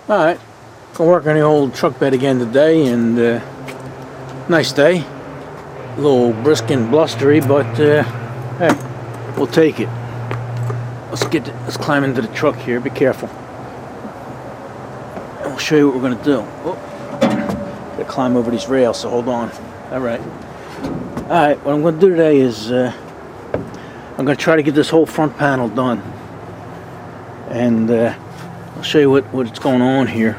Alright, gonna work on the old truck bed again today, and nice day. A little brisk and blustery, but hey, we'll take it. Let's climb into the truck here. Be careful. And we'll show you what we're gonna do. Oh, gotta climb over these rails, so hold on. Alright. Alright, what I'm gonna do today is I'm gonna try to get this whole front panel done. And I'll show you what's going on here.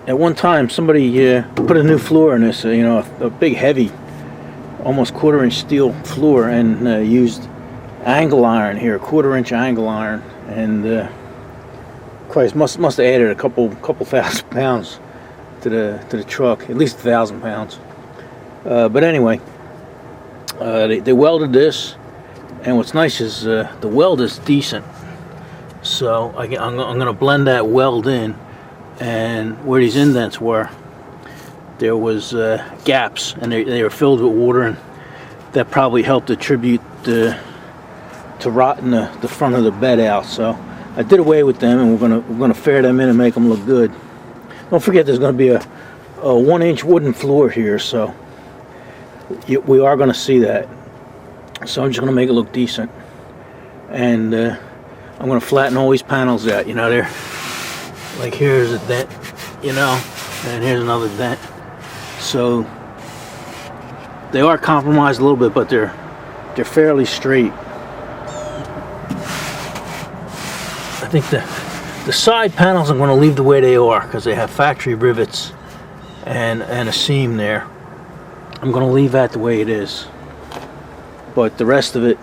At one time, somebody put a new floor in this, a big, heavy, almost quarter-inch steel floor, and used angle iron here, quarter-inch angle iron, and Christ, must have added a couple thousand pounds to the truck, at least 1,000 pounds. But anyway, they welded this. And what's nice is the weld is decent, so I'm going to blend that weld in, and where these indents were, there was gaps, and they were filled with water, and that probably helped attribute to rotting the front of the bed out. So I did away with them, and we're gonna fair them in and make them look good. Don't forget, there's going to be a 1-inch wooden floor here, so we are going to see that. So I'm just going to make it look decent, and I'm going to flatten all these panels out. They're like, here's a dent, and here's another dent. So they are compromised a little bit, but they're fairly straight. I think the side panels I'm going to leave the way they are because they have factory rivets and a seam there. I'm going to leave that the way it is. But the rest of it,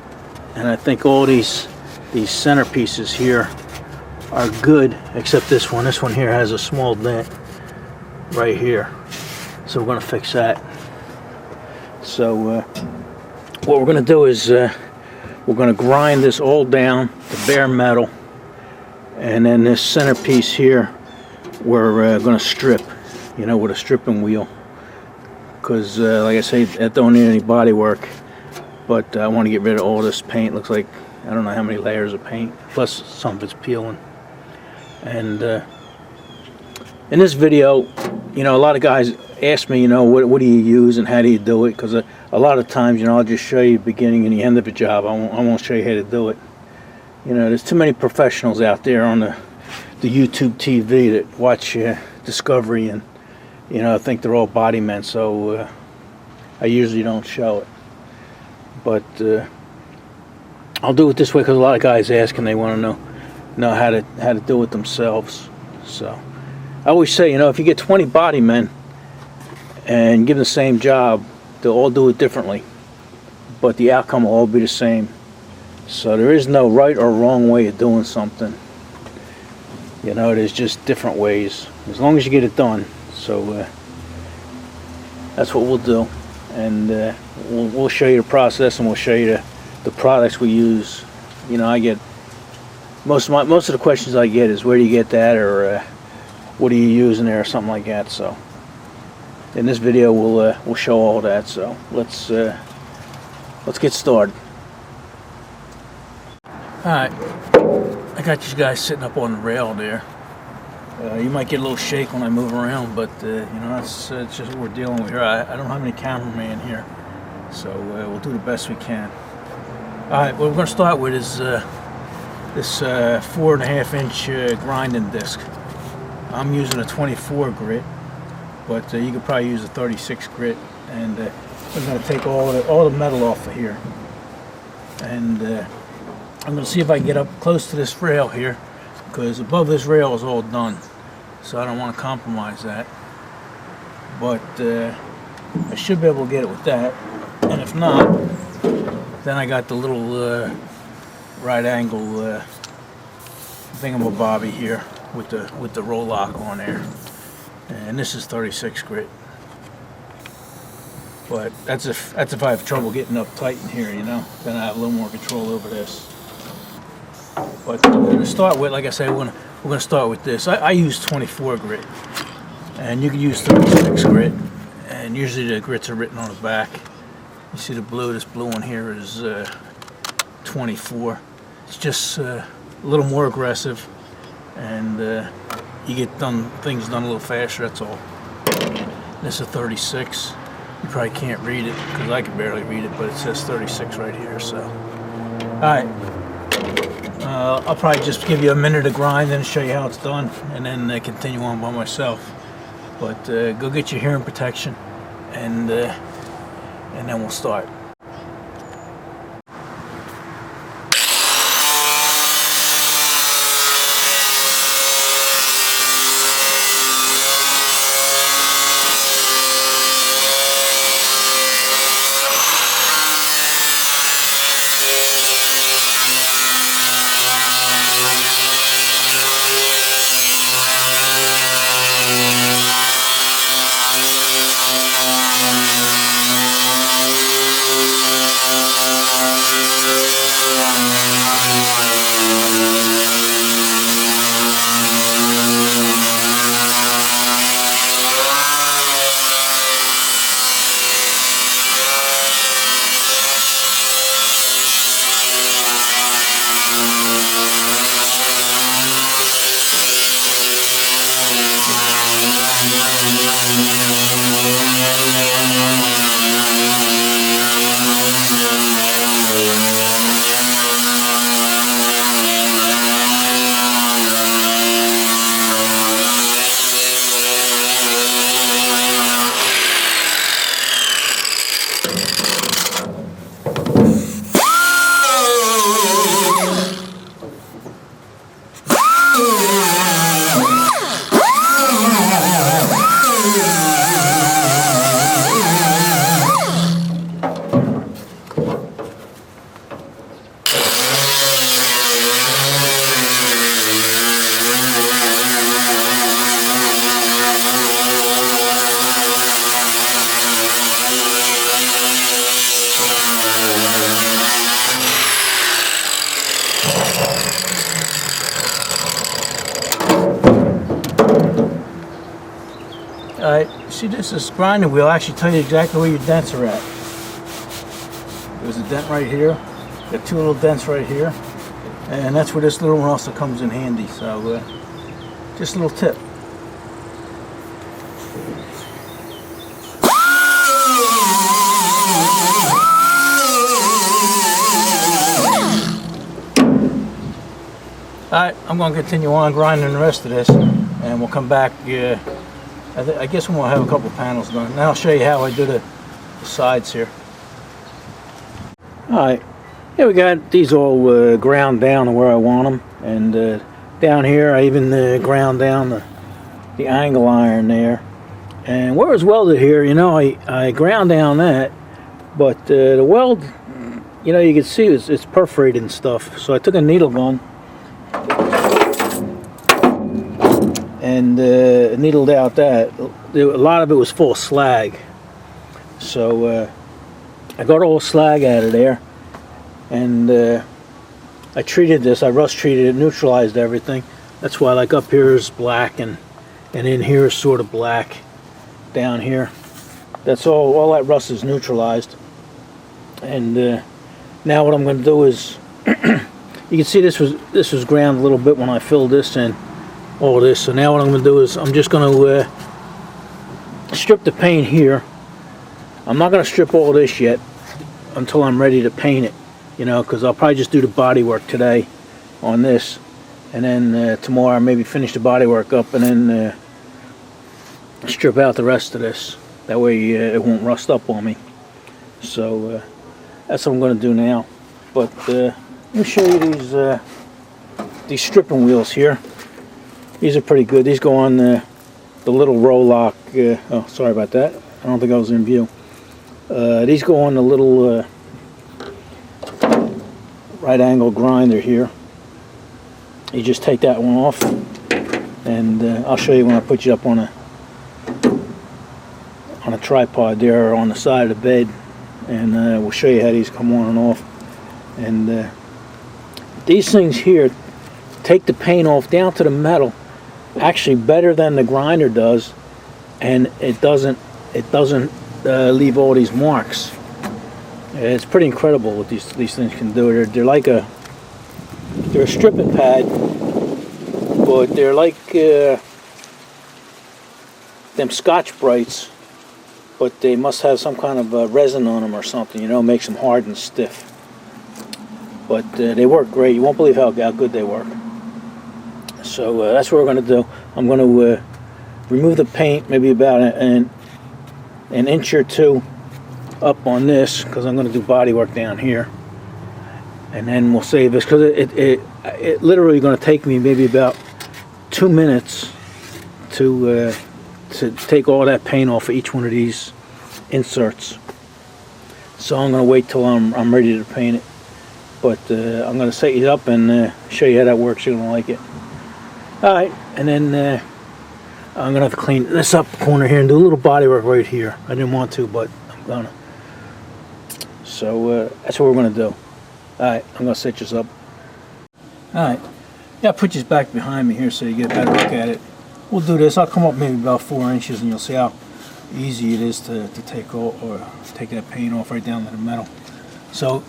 and I think all these centerpieces here are good, except this one. This one here has a small dent right here, so we're going to fix that. So what we're going to do is we're going to grind this all down to bare metal, and then this centerpiece here we're going to strip, with a stripping wheel, because like I say, that don't need any body work. But I want to get rid of all this paint. Looks like I don't know how many layers of paint, plus some of it's peeling. And in this video, a lot of guys ask me, what do you use and how do you do it? Because a lot of times, I'll just show you the beginning and the end of a job. I won't show you how to do it. There's too many professionals out there on the YouTube TV that watch Discovery and think they're all body men. So I usually don't show it. But I'll do it this way because a lot of guys ask and they want to know how to do it themselves. So I always say, if you get 20 body men and give them the same job, they'll all do it differently, but the outcome will all be the same. So there is no right or wrong way of doing something. There's just different ways, as long as you get it done. So that's what we'll do. And we'll show you the process, and we'll show you the products we use. I get most of the questions I get is, where do you get that, or what are you using there, or something like that. So in this video we'll show all that. So let's get started. Alright, I got these guys sitting up on the rail there. You might get a little shake when I move around, but that's just what we're dealing with here. I don't have any cameraman here, so we'll do the best we can. Alright, what we're going to start with is this 4.5-inch grinding disc. I'm using a 24 grit, but you could probably use a 36 grit, and we're going to take all the metal off of here. And I'm going to see if I can get up close to this rail here, because above this rail is all done, so I don't want to compromise that. But I should be able to get it with that, and if not, then I got the little right angle thingamabobby here with the roll lock on there, and this is 36 grit. But that's if I have trouble getting up tight in here, then I have a little more control over this. But to start with, like I said, we're gonna start with this. I use 24 grit, and you can use 36 grit, and usually the grits are written on the back. You see the blue, this blue one here is 24. It's just a little more aggressive. and you get things done a little faster, that's all. This is 36. You probably can't read it because I can barely read it, but it says 36 right here. So, all right. I'll probably just give you a minute to grind and show you how it's done, and then continue on by myself. But go get your hearing protection, and then we'll start. Alright, see this grinding wheel actually tell you exactly where your dents are at. There's a dent right here, got two little dents right here, and that's where this little one also comes in handy. So just a little tip. Alright, I'm going to continue on grinding the rest of this, and we'll come back. I guess we'll have a couple panels done. Now I'll show you how I do the sides here. Alright, here we got these all ground down to where I want them, and down here I even ground down the angle iron there. And where it's welded here, you know, I ground down that, but the weld, you know, you can see it's perforated and stuff. So I took a needle gun and needled out that. A lot of it was full of slag, so I got all the slag out of there, and I treated this. I rust treated it, neutralized everything. That's why, like, up here is black, and in here is sort of black down here. That's all that rust is neutralized. And now what I'm going to do is you can see this was ground a little bit when I filled this in, all this. So now what I'm going to do is I'm just going to strip the paint here. I'm not going to strip all this yet until I'm ready to paint it, you know, because I'll probably just do the bodywork today on this, and then tomorrow maybe finish the bodywork up, and then strip out the rest of this. That way it won't rust up on me. So that's what I'm going to do now. But let me show you these stripping wheels here. These are pretty good. These go on the little Rolock. Oh, sorry about that. I don't think I was in view. These go on the little right angle grinder here. You just take that one off, and I'll show you when I put you up on a tripod there, or on the side of the bed, and we'll show you how these come on and off. And these things here take the paint off down to the metal actually better than the grinder does, and it doesn't leave all these marks. It's pretty incredible what these things can do. They're like they're a stripping pad, but they're like them Scotch Brights, but they must have some kind of resin on them or something, you know, makes them hard and stiff. But they work great. You won't believe how good they work. So that's what we're going to do. I'm going to remove the paint, maybe about an inch or two up on this, because I'm going to do body work down here. And then we'll save this, because it literally going to take me maybe about 2 minutes to take all that paint off of each one of these inserts. So I'm going to wait till I'm ready to paint it. But I'm going to set it up and show you how that works. You're going to like it. Alright, and then I'm going to have to clean this up corner here and do a little body work right here. I didn't want to, but I'm going to. So that's what we're going to do. Alright, I'm going to set this up. Alright, yeah, I'll put this back behind me here so you get a better look at it. We'll do this. I'll come up maybe about 4 inches and you'll see how easy it is to take that paint off right down to the metal. So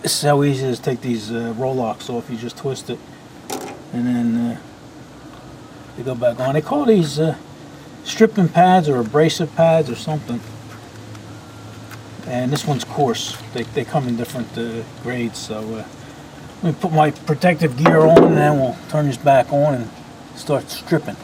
this is how easy it is to take these roll locks off. You just twist it and then they go back on. They call these stripping pads or abrasive pads or something. And this one's coarse. They come in different grades. So let me put my protective gear on and then we'll turn this back on and start stripping.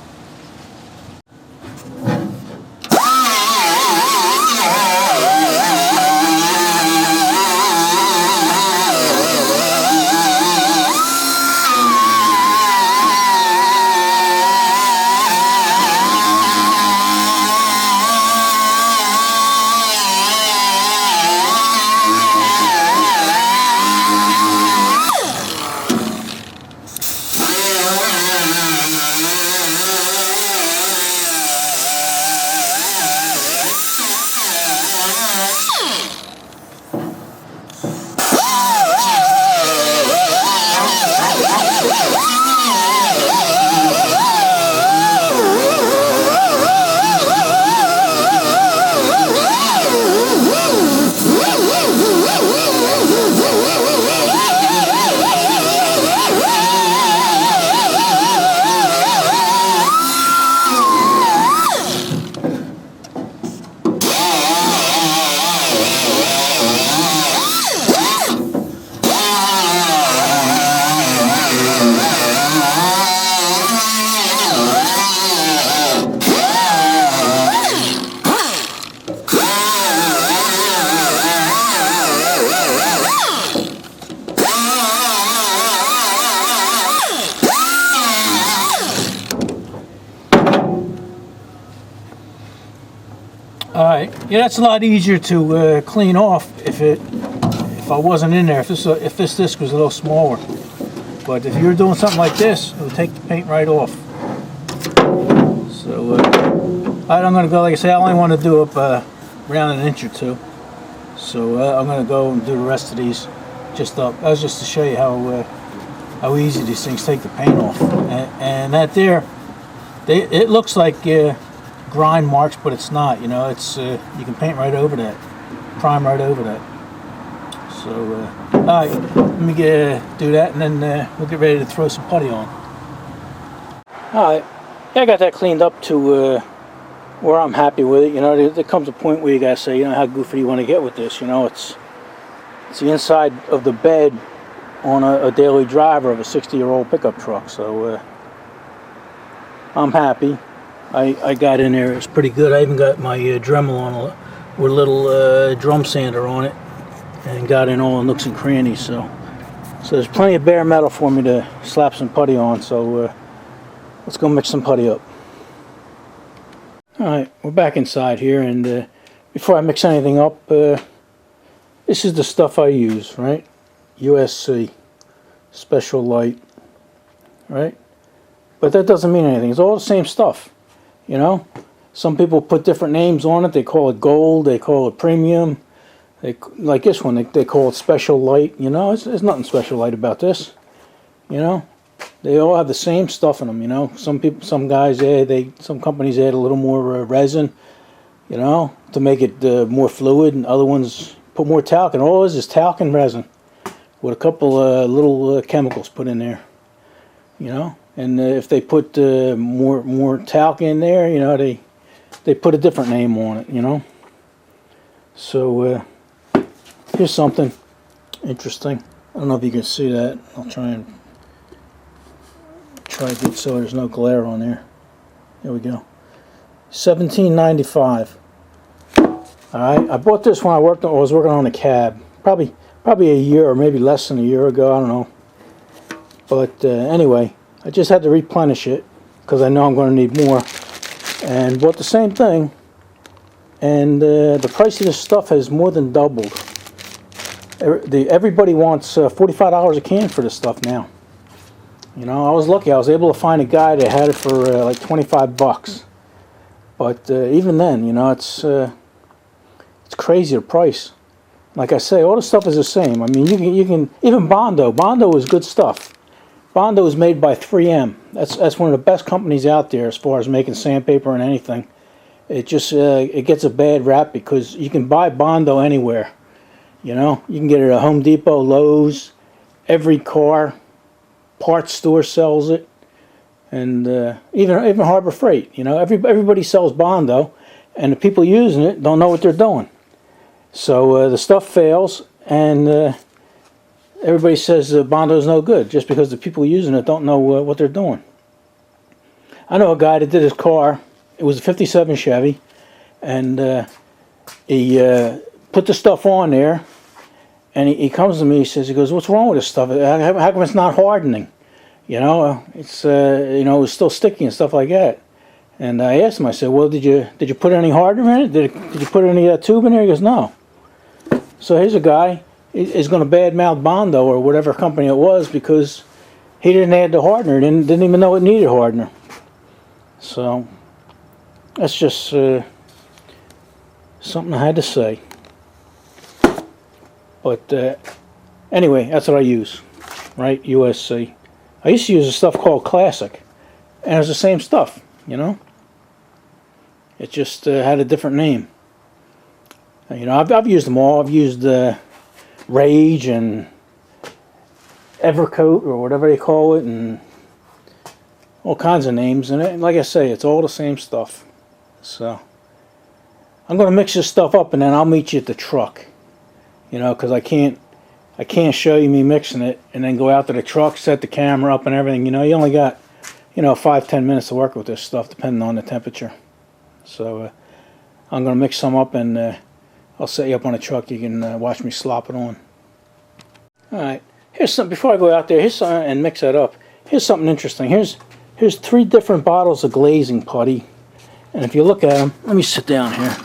Alright, yeah, that's a lot easier to clean off if I wasn't in there, if this disc was a little smaller. But if you were doing something like this, it would take the paint right off. So I'm going to go, like I say, I only want to do up around an inch or two. So I'm going to go and do the rest of these just up. That was just to show you how easy these things take the paint off. And that there, it looks like grind marks, but it's not. You know, it's you can paint right over that, prime right over that. So all right, let me do that, and then we'll get ready to throw some putty on. All right, yeah, I got that cleaned up to where I'm happy with it. You know, there comes a point where you gotta say, you know, how goofy do you want to get with this? You know, it's the inside of the bed on a daily driver of a 60-year-old pickup truck. So I'm happy. I got in there. It's pretty good. I even got my Dremel on with a little drum sander on it, and got in all the nooks and crannies. So there's plenty of bare metal for me to slap some putty on. So let's go mix some putty up. All right, we're back inside here, and before I mix anything up, this is the stuff I use, right? USC Special Light, right? But that doesn't mean anything. It's all the same stuff. You know, some people put different names on it. They call it gold. They call it premium. Like this one, they call it special light. You know, there's nothing special light about this. You know, they all have the same stuff in them. You know, some guys some companies add a little more resin. You know, to make it more fluid, and other ones put more talc. And all it is talc and resin with a couple little chemicals put in there. You know, And if they put more talc in there, you know, they put a different name on it, you know. So here's something interesting. I don't know if you can see that. I'll try to get so there's no glare on there. There we go. $17.95. All right, I bought this when I was working on a cab, probably a year or maybe less than a year ago. I don't know. But anyway, I just had to replenish it because I know I'm going to need more. And bought the same thing, and the price of this stuff has more than doubled. Everybody wants $45 a can for this stuff now. You know, I was lucky. I was able to find a guy that had it for like 25 bucks. But even then, you know, it's crazy the price. Like I say, all the stuff is the same. I mean, you can even Bondo. Bondo is good stuff. Bondo is made by 3M. That's one of the best companies out there as far as making sandpaper and anything. It just it gets a bad rap because you can buy Bondo anywhere. You know, you can get it at Home Depot, Lowe's, every car parts store sells it, and even Harbor Freight. You know, everybody sells Bondo, and the people using it don't know what they're doing. So the stuff fails, and everybody says Bondo's no good just because the people using it don't know what they're doing. I know a guy that did his car. It was a '57 Chevy, and he put the stuff on there, and he comes to me. He says, "What's wrong with this stuff? How come it's not hardening? You know, it's you know, it's still sticky and stuff like that." And I asked him. I said, "Well, did you put any hardener in it? Did you put any tube in there?" He goes, "No." So here's a guy is going to badmouth Bondo or whatever company it was because he didn't add the hardener. Didn't even know it needed hardener. So that's just something I had to say. But anyway, that's what I use, right? USC. I used to use a stuff called Classic, and it's the same stuff, you know. It just had a different name. You know, I've used them all. I've used Rage and Evercoat or whatever they call it, and all kinds of names. And like I say, it's all the same stuff. So I'm going to mix this stuff up, and then I'll meet you at the truck. You know, because I can't show you me mixing it and then go out to the truck, set the camera up and everything. You know, you only got, you know, 5-10 minutes to work with this stuff depending on the temperature. So I'm going to mix some up, and I'll set you up on a truck. You can watch me slop it on. Alright, here's something, before I go out there, here's something, and mix that up. Here's something interesting. Here's 3 different bottles of glazing putty. And if you look at them, let me sit down here.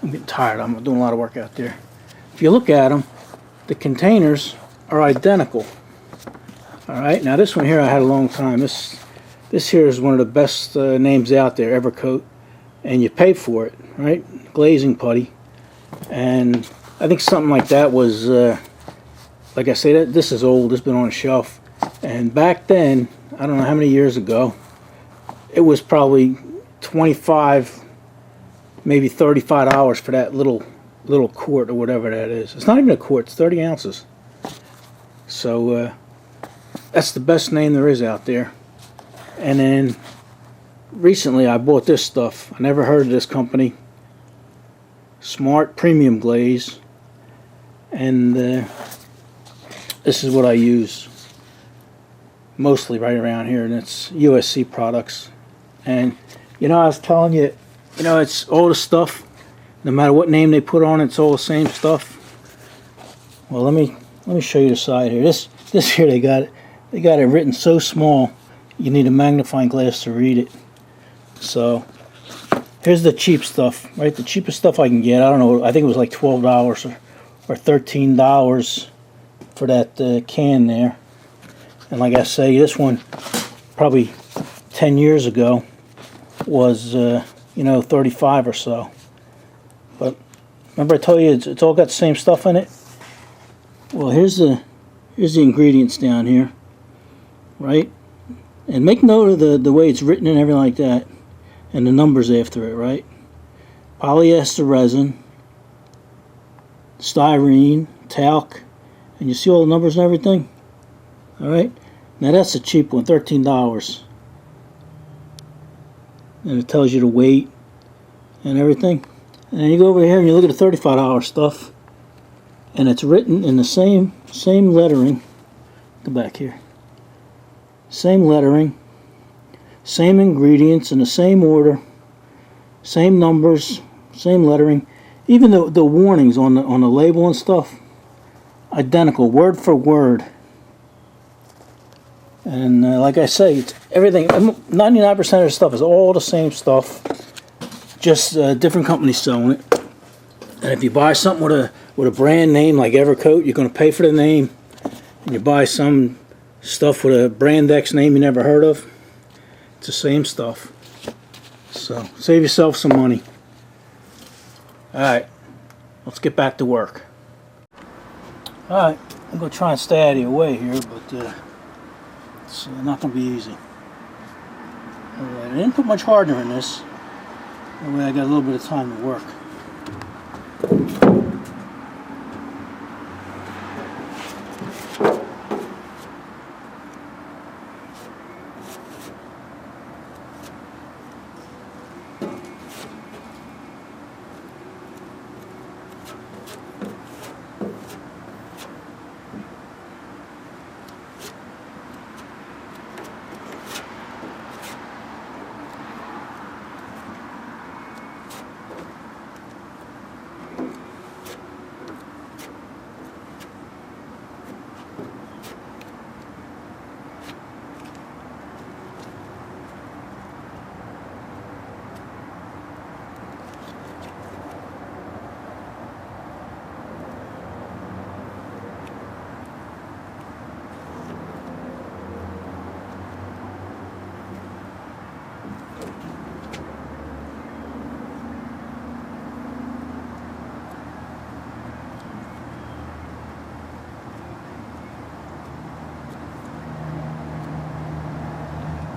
I'm getting tired. I'm doing a lot of work out there. If you look at them, the containers are identical. Alright, now this one here I had a long time. This here is one of the best names out there, Evercoat. And you pay for it, right? Glazing putty. And I think something like that was, like I say, this is old. It's been on a shelf. And back then, I don't know how many years ago, it was probably 25, maybe $35 for that little quart or whatever that is. It's not even a quart, it's 30 ounces. So that's the best name there is out there. And then recently I bought this stuff. I never heard of this company. Smart Premium Glaze. And this is what I use mostly right around here, and it's USC products. And you know, I was telling you, you know, it's all the stuff. No matter what name they put on it, it's all the same stuff. Well, let me show you the side here. This here they got it written so small you need a magnifying glass to read it. So here's the cheap stuff, right? The cheapest stuff I can get. I don't know. I think it was like $12 or $13 for that can there. And like I say, this one probably 10 years ago was you know, 35 or so. But remember I told you it's all got the same stuff in it? Well, here's the ingredients down here, right? And make note of the way it's written and everything like that, and the numbers after it, right? Polyester resin, styrene, talc, and you see all the numbers and everything? All right? Now that's a cheap one, $13. And it tells you the weight and everything. And then you go over here and you look at the $35 stuff, and it's written in the same lettering. Go back here. Same lettering, same ingredients in the same order, same numbers, same lettering. Even the warnings on the label and stuff, identical, word for word. And like I say, it's everything. 99% of the stuff is all the same stuff, just different companies selling it. And if you buy something with a brand name like Evercoat, you're going to pay for the name. And you buy some stuff with a brand X name you never heard of, it's the same stuff. So save yourself some money. Alright, let's get back to work. Alright, I'm going to try and stay out of your way here, but it's not going to be easy. Alright, I didn't put much hardener in this. That way I got a little bit of time to work.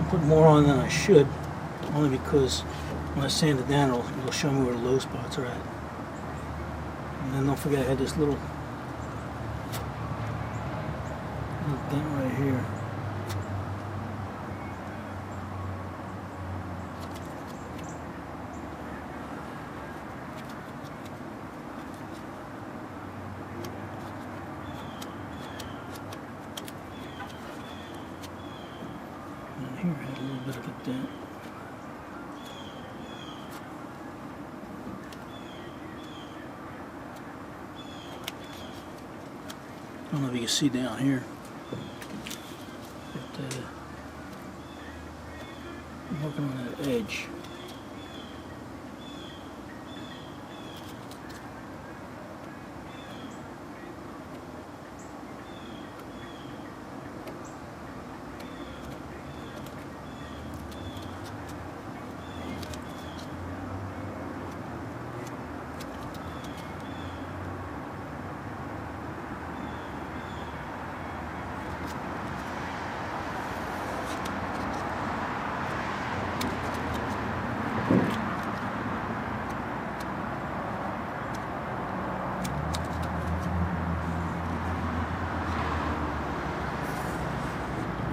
Put more on than I should, only because when I sand it down, it'll show me where the low spots are at. And then don't forget I had this little dent right here. Here I had a little bit of a dent. I don't know if you can see down here, but I'm working on that edge.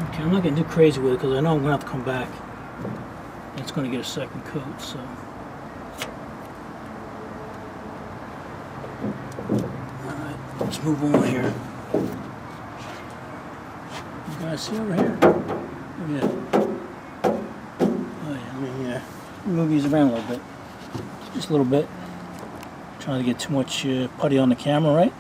Okay, I'm not going to do crazy with it because I know I'm going to have to come back. It's going to get a second coat, so. Alright, let's move on here. You guys see over here? Look at that. Oh yeah, I mean, move these around a little bit. Just a little bit. Trying to get too much putty on the camera, right?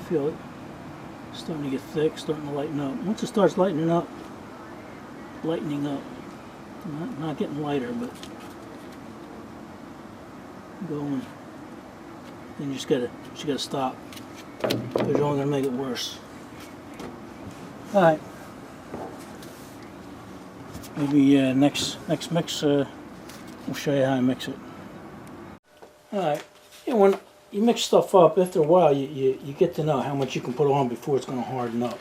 feel it starting to get thick, starting to lighten up. Once it starts lightening up, not getting lighter, but going, then you just gotta stop, because you're only gonna make it worse. All right. Maybe next mix, we'll show you how I mix it. All right. Yeah, when you mix stuff up, after a while, you get to know how much you can put on before it's going to harden up.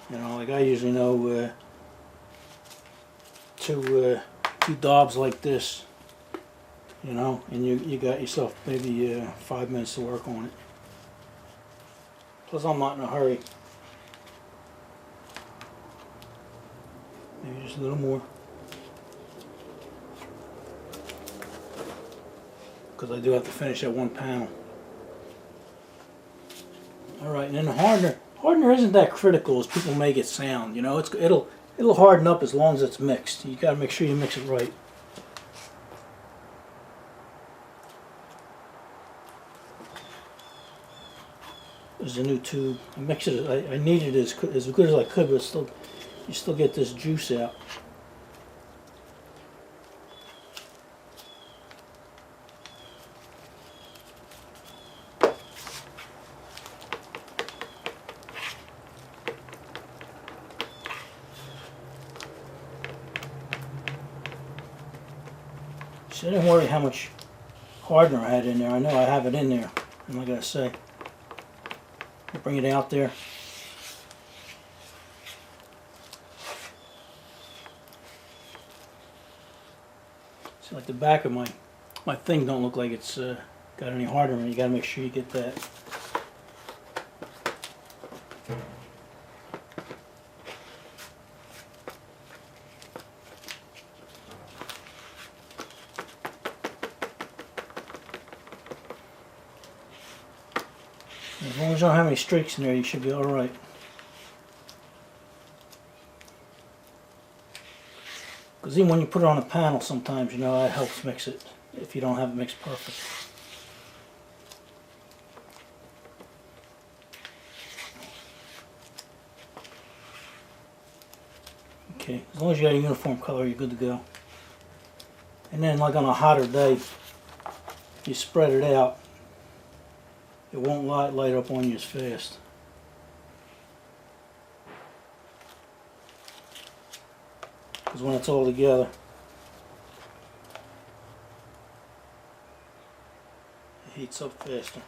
You know, like I usually know two daubs like this. You know, and you got yourself maybe 5 minutes to work on it. Plus, I'm not in a hurry. Maybe just a little more, because I do have to finish that one panel. All right, and then the hardener isn't that critical as people make it sound. You know, it'll harden up as long as it's mixed. You got to make sure you mix it right. There's a new tube. I mixed it. I kneaded it as good as I could, but still, you still get this juice out. So I didn't worry how much hardener I had in there. I know I have it in there. I'm not gonna say. I'll bring it out there. See, like the back of my thing don't look like it's got any hardener in it. You gotta make sure you get that. As long as you don't have any streaks in there, you should be alright. Because even when you put it on a panel, sometimes, you know, that helps mix it if you don't have it mixed perfect. Okay, as long as you got a uniform color, you're good to go. And then, like on a hotter day, you spread it out. It won't light up on you as fast. Because when it's all together, it heats up faster.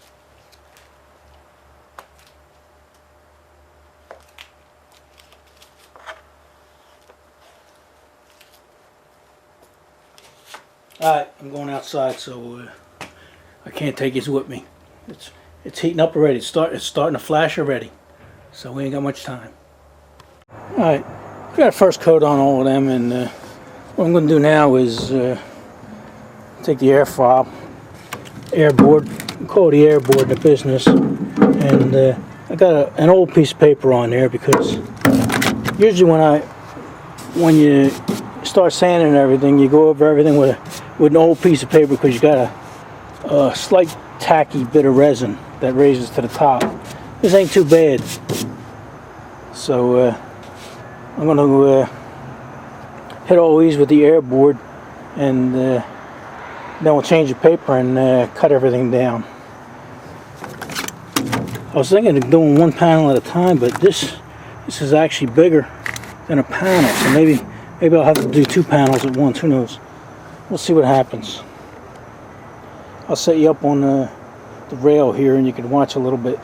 Alright, I'm going outside, so I can't take this with me. It's heating up already. It's starting to flash already. So we ain't got much time. Alright, got a first coat on all of them, and what I'm going to do now is take the air fob, airboard, we call it the airboard in the business, and I got an old piece of paper on there, because usually when you start sanding and everything, you go over everything with an old piece of paper, because you got a slight tacky bit of resin that raises to the top. This ain't too bad. So I'm going to hit all these with the airboard, and then we'll change the paper and cut everything down. I was thinking of doing one panel at a time, but this is actually bigger than a panel, so maybe I'll have to do two panels at once. Who knows? We'll see what happens. I'll set you up on the rail here, and you can watch a little bit.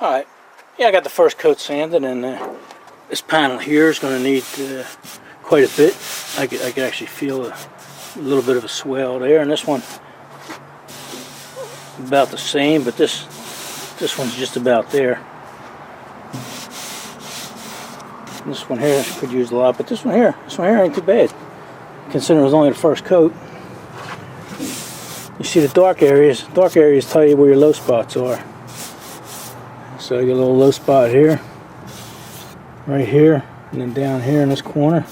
Alright, yeah, I got the first coat sanded, and this panel here is going to need quite a bit. I could actually feel a little bit of a swell there, and this one about the same, but this one's just about there. This one here could use a lot, but this one here ain't too bad, considering it was only the first coat. You see the dark areas tell you where your low spots are. So you get a little low spot here, right here, and then down here in this corner,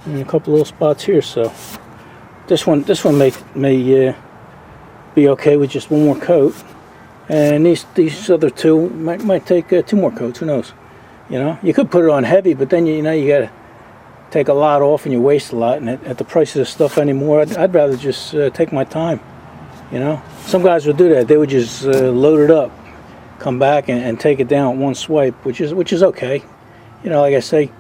and a couple little spots here. So this one may be okay with just one more coat, and these other two might take 2 more coats. Who knows? You know, you could put it on heavy, but then you gotta take a lot off and you waste a lot. And at the price of this stuff anymore, I'd rather just take my time. You know, some guys would do that. They would just load it up, come back and take it down at one swipe, which is okay. You know, like I say,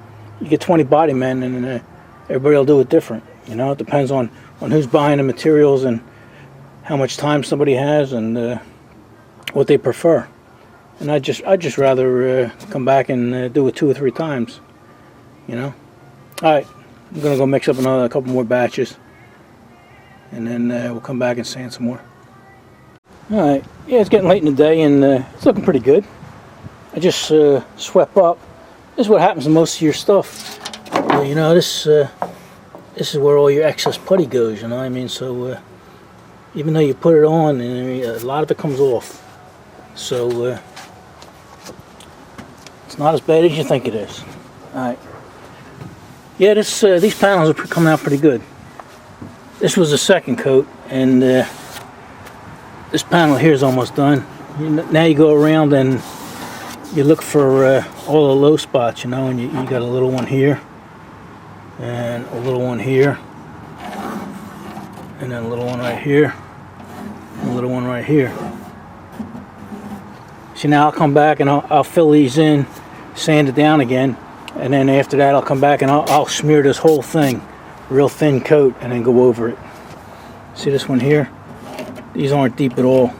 you get 20 body men, and everybody will do it different. You know, it depends on who's buying the materials and how much time somebody has and what they prefer. And I'd just rather come back and do it 2 or 3 times. You know. All right, I'm gonna go mix up a couple more batches, and then we'll come back and sand some more. Alright, yeah, it's getting late in the day, and it's looking pretty good. I just swept up. This is what happens to most of your stuff. You know, this is where all your excess putty goes, you know what I mean? So even though you put it on, and a lot of it comes off. So it's not as bad as you think it is. Alright. Yeah, these panels are coming out pretty good. This was the second coat, and this panel here is almost done. Now you go around and you look for all the low spots, you know, and you got a little one here, and a little one here, and then a little one right here, and a little one right here. See, now I'll come back and I'll fill these in, sand it down again, and then after that I'll come back and I'll smear this whole thing, real thin coat, and then go over it. See this one here? These aren't deep at all.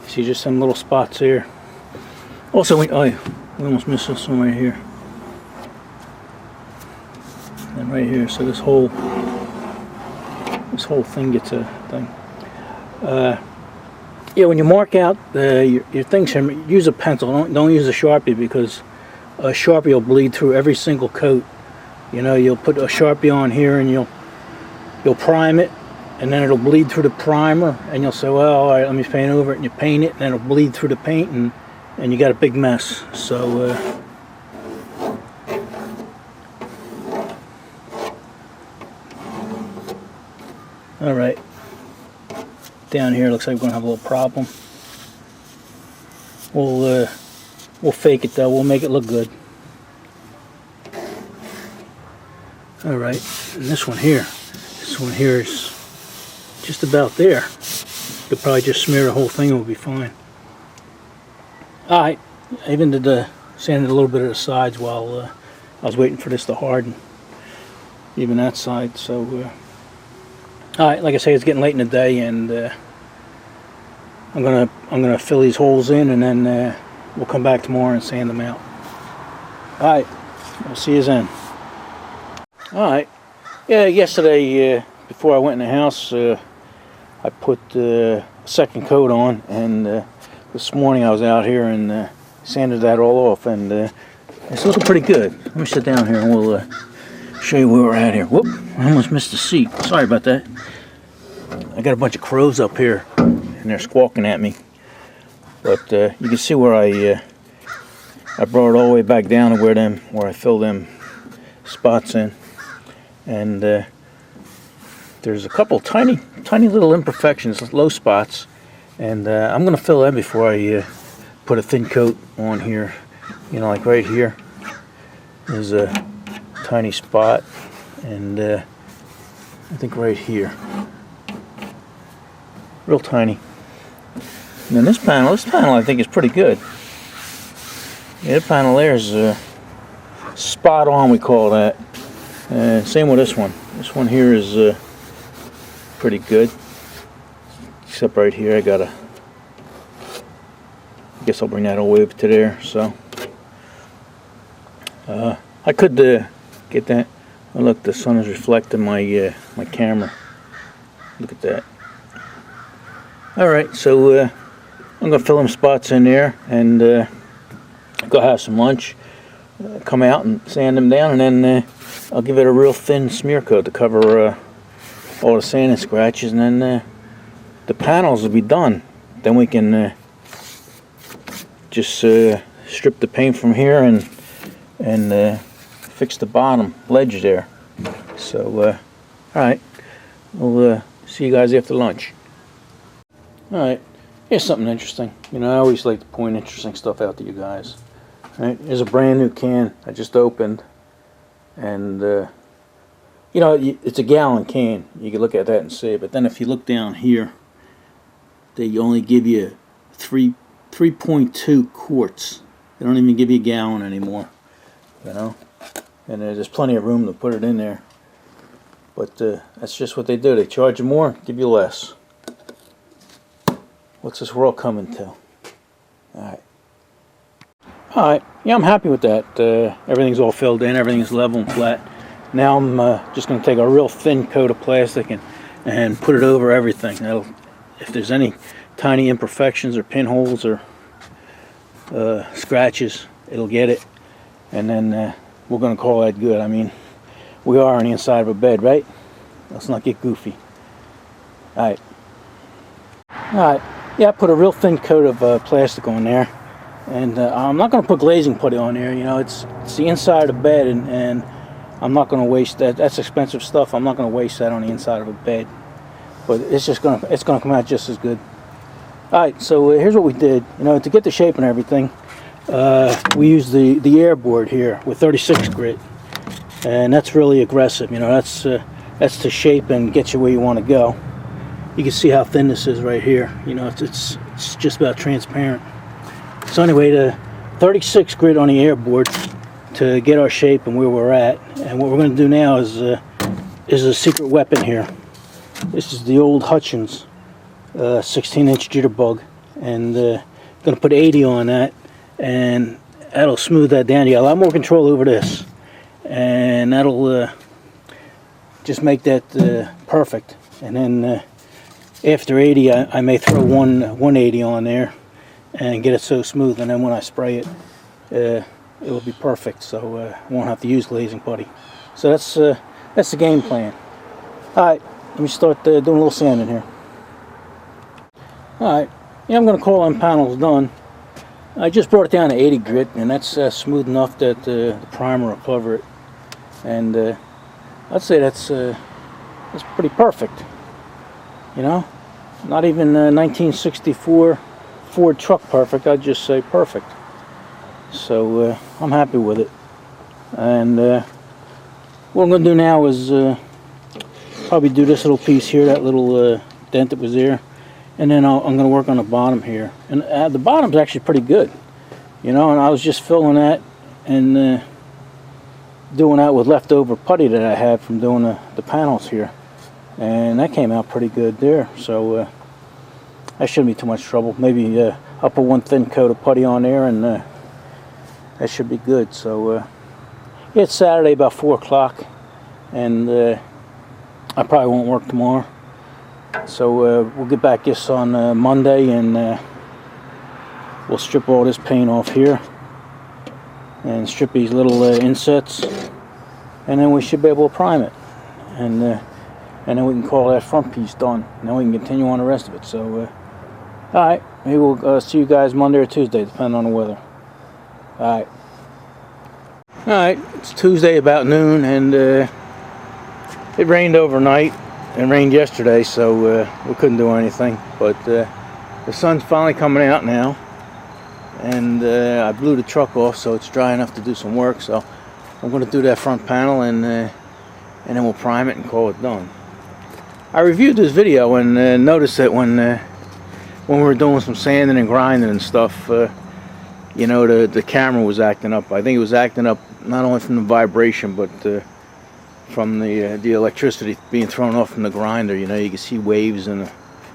See just some little spots here. Also, we almost missed this one right here. And right here, so this whole thing gets a thing. Yeah, when you mark out your things, use a pencil. Don't use a Sharpie, because a Sharpie will bleed through every single coat. You know, you'll put a Sharpie on here and you'll prime it, and then it'll bleed through the primer, and you'll say, well, all right, let me paint over it, and you paint it, and then it'll bleed through the paint, and you got a big mess. So all right. Down here looks like we're gonna have a little problem. We'll fake it though. We'll make it look good. All right, and this one here is just about there. You could probably just smear the whole thing; it will be fine. All right, I even did sanded a little bit of the sides while I was waiting for this to harden. Even that side. So. Alright, like I say, it's getting late in the day, and I'm gonna fill these holes in, and then we'll come back tomorrow and sand them out. Alright, we'll see you then. Alright, yeah, yesterday before I went in the house, I put a second coat on, and this morning I was out here and sanded that all off, and it's looking pretty good. Let me sit down here and we'll show you where we're at here. Whoop, I almost missed the seat. Sorry about that. I got a bunch of crows up here, and they're squawking at me. But you can see where I brought it all the way back down to where I filled them spots in. And there's a couple tiny little imperfections, low spots. And I'm going to fill them before I put a thin coat on here. You know, like right here. There's a tiny spot, and I think right here, real tiny. And then this panel I think is pretty good. Yeah, the panel there is spot on, we call that. Same with this one. This one here is pretty good. Except right here, I guess I'll bring that all the way up to there. So I could get that. Oh, look, the sun is reflecting my my camera. Look at that. All right, so I'm gonna fill them spots in there and go have some lunch. Come out and sand them down, and then I'll give it a real thin smear coat to cover all the sand and scratches, and then the panels will be done. Then we can just strip the paint from here and fix the bottom ledge there. So all right, we'll see you guys after lunch. All right, here's something interesting. You know, I always like to point interesting stuff out to you guys. All right, here's a brand new can I just opened, and you know, it's a gallon can. You can look at that and see, but then if you look down here, they only give you 3.2 quarts. They don't even give you a gallon anymore, you know. And there's plenty of room to put it in there. But that's just what they do. They charge you more, give you less. What's this world coming to? Alright. Alright, yeah, I'm happy with that. Everything's all filled in, everything's level and flat. Now I'm just going to take a real thin coat of plastic and put it over everything. That'll, if there's any tiny imperfections or pinholes or scratches, it'll get it. And then we're going to call that good. I mean, we are on the inside of a bed, right? Let's not get goofy. Alright. Alright. Yeah, I put a real thin coat of plastic on there. And I'm not going to put glazing putty on there. You know, it's the inside of the bed, and I'm not going to waste that. That's expensive stuff. I'm not going to waste that on the inside of a bed. But it's just going to come out just as good. Alright, so here's what we did. You know, to get the shape and everything, we used the air board here with 36 grit. And that's really aggressive. You know, that's to shape and get you where you want to go. You can see how thin this is right here. You know, it's just about transparent. So anyway, the 36 grit on the air board to get our shape and where we're at. And what we're going to do now is a secret weapon here. This is the old Hutchins 16-inch jitterbug, and going to put 80 on that, and that'll smooth that down. You got a lot more control over this, and that'll just make that perfect. And then after 80, I may throw 180 on there and get it so smooth, and then when I spray it, it will be perfect. So I won't have to use glazing putty. So that's the game plan. All right, let me start doing a little sanding here. All right, yeah, I'm going to call them panels done. I just brought it down to 80 grit, and that's smooth enough that the primer will cover it. And I'd say that's pretty perfect. You know, not even 1964 Ford truck perfect. I'd just say perfect. So I'm happy with it. And what I'm going to do now is probably do this little piece here, that little dent that was there, and then I'm going to work on the bottom here. And the bottom's actually pretty good, you know. And I was just filling that and doing that with leftover putty that I had from doing the panels here, and that came out pretty good there. So that shouldn't be too much trouble. Maybe I'll put one thin coat of putty on there, and that should be good. So yeah, it's Saturday about 4 o'clock, and I probably won't work tomorrow. So we'll get back this on Monday, and we'll strip all this paint off here and strip these little insets, and then we should be able to prime it, and then we can call that front piece done, and then we can continue on the rest of it. So alright, maybe we'll see you guys Monday or Tuesday, depending on the weather. Alright, it's Tuesday about noon, and it rained overnight and rained yesterday, so we couldn't do anything. But the sun's finally coming out now, and I blew the truck off, so it's dry enough to do some work. So I'm going to do that front panel, and then we'll prime it and call it done. I reviewed this video and noticed that when we were doing some sanding and grinding and stuff, you know, the camera was acting up. I think it was acting up not only from the vibration, but from the electricity being thrown off from the grinder. You know, you can see waves in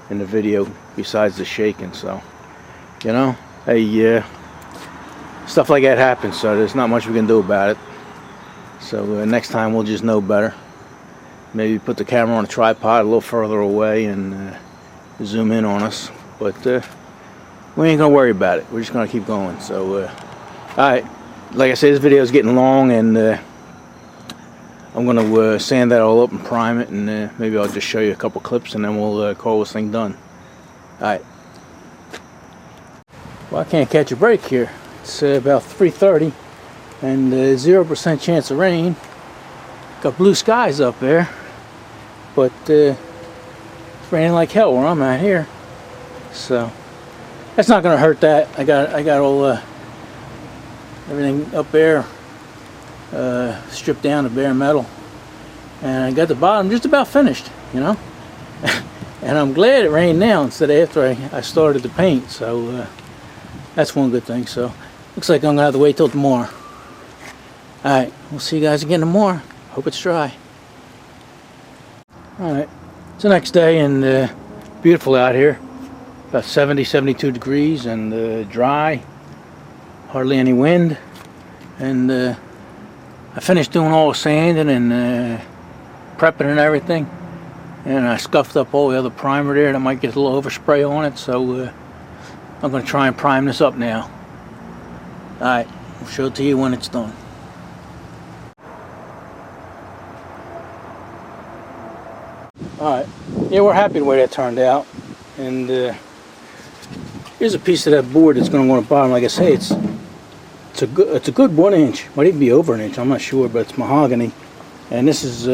the video besides the shaking. So, you know, hey, stuff like that happens. So there's not much we can do about it. So next time we'll just know better. Maybe put the camera on a tripod a little further away and zoom in on us. But we ain't gonna worry about it. We're just gonna keep going. So, alright. Like I said, this video is getting long, and I'm gonna sand that all up and prime it, and maybe I'll just show you a couple clips, and then we'll call this thing done. Alright. Well, I can't catch a break here. It's about 3:30, and 0% chance of rain. Got blue skies up there, but it's raining like hell where I'm at here. So that's not gonna hurt that. I got all everything up there stripped down to bare metal, and I got the bottom just about finished, you know. And I'm glad it rained now instead of after I started to paint. So that's one good thing. So looks like I'm gonna have to wait till tomorrow. Alright, we'll see you guys again tomorrow. Hope it's dry. Alright, it's the next day, and beautiful out here. About 72 degrees, and dry. Hardly any wind. And I finished doing all the sanding and prepping and everything. And I scuffed up all the other primer there that might get a little overspray on it. So I'm going to try and prime this up now. Alright, I'll show it to you when it's done. Alright, yeah, we're happy the way that turned out. And here's a piece of that board that's going to go on the bottom. Like I say, it's a good 1 inch. Might even be over an inch, I'm not sure, but it's mahogany. And this is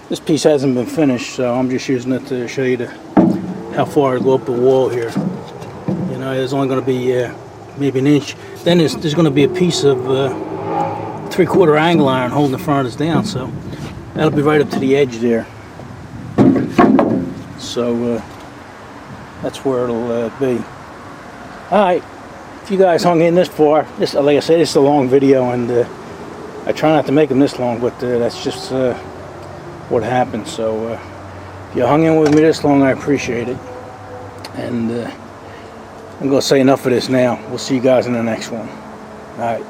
this piece hasn't been finished, so I'm just using it to show you how far I go up the wall here. You know, there's only going to be maybe an inch. Then there's going to be a piece of 3/4 angle iron holding the front of this down, so that'll be right up to the edge there. So that's where it'll be. Alright, if you guys hung in this far, like I said, it's a long video, and I try not to make them this long, but that's just what happens. So if you hung in with me this long, I appreciate it. And I'm going to say enough of this now. We'll see you guys in the next one. Alright.